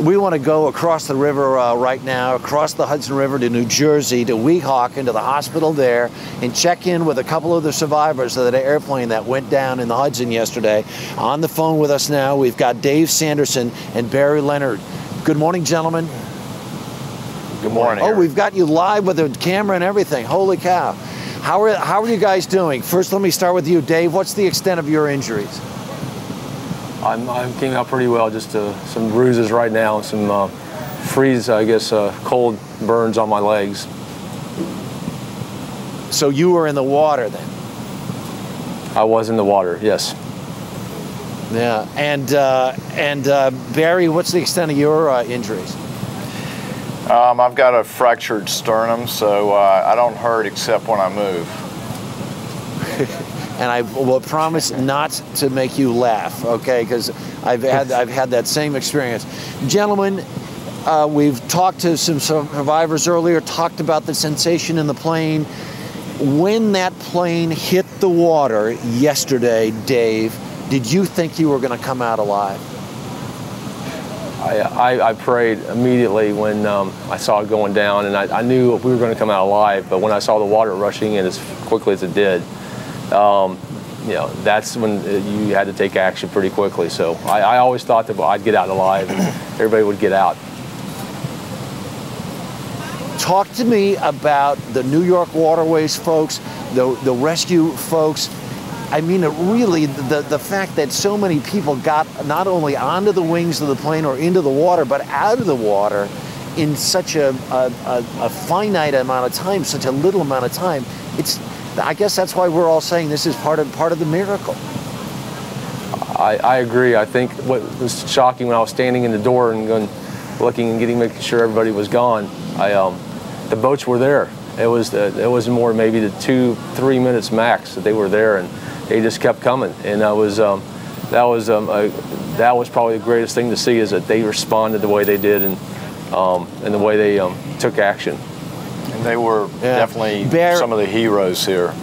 We want to go across the river right now, across the Hudson River to New Jersey, to Weehawken, to the hospital there, and check in with a couple of the survivors of that airplane that went down in the Hudson yesterday. On the phone with us now, we've got Dave Sanderson and Barry Leonard. Good morning, gentlemen. Good morning. Oh, we've got you live with a camera and everything. Holy cow. How are you guys doing? First, let me start with you, Dave. What's the extent of your injuries? I came out pretty well, just some bruises right now, some freeze, I guess, cold burns on my legs. So you were in the water then? I was in the water, yes. Yeah, and Barry, what's the extent of your injuries? I've got a fractured sternum, so I don't hurt except when I move. And I will promise not to make you laugh, okay? Because I've had that same experience. Gentlemen, we've talked to some survivors earlier, talked about the sensation in the plane. When that plane hit the water yesterday, Dave, did you think you were going to come out alive? I prayed immediately when I saw it going down, and I knew we were going to come out alive, but when I saw the water rushing in as quickly as it did, you know, that's when you had to take action pretty quickly. So I always thought that I'd get out alive and everybody would get out. Talk to me about the New York waterways folks, the rescue folks. I mean, really, the fact that so many people got not only onto the wings of the plane or into the water, but out of the water in such a finite amount of time, such a little amount of time. I guess that's why we're all saying this is part of the miracle. I agree. I think what was shocking when I was standing in the door and looking and making sure everybody was gone, the boats were there. It was more maybe the 2-3 minutes max that they were there, and they just kept coming. And that was probably the greatest thing to see, is that they responded the way they did, and the way they took action. And they were definitely some of the heroes here.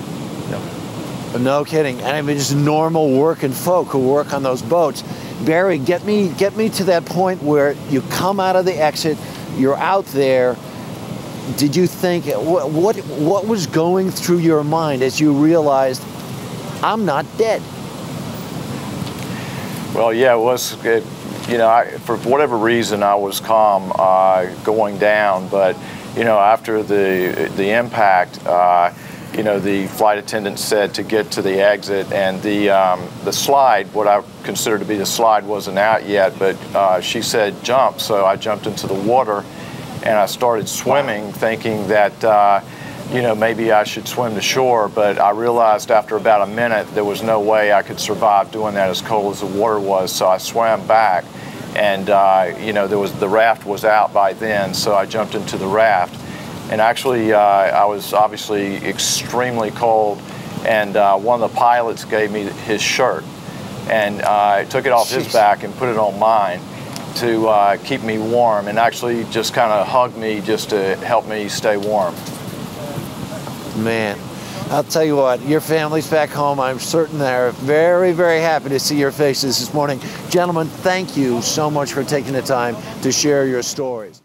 Yeah. No kidding. And I mean, just normal working folk who work on those boats. Barry, get me to that point where you come out of the exit, you're out there. Did you think, what was going through your mind as you realized, I'm not dead? Well, yeah, you know, for whatever reason, I was calm going down, but you know, after the impact, you know, the flight attendant said to get to the exit, and the slide, what I consider to be the slide, wasn't out yet, but she said jump, so I jumped into the water, and I started swimming, thinking that you know, maybe I should swim to shore, but I realized after about a minute there was no way I could survive doing that as cold as the water was, so I swam back. And you know, the raft was out by then, so I jumped into the raft. And actually, I was obviously extremely cold, and one of the pilots gave me his shirt, and I took it off his back and put it on mine to keep me warm, and actually just kind of hugged me just to help me stay warm. Man, I'll tell you what, your families back home, I'm certain they're very, very happy to see your faces this morning. Gentlemen, thank you so much for taking the time to share your stories.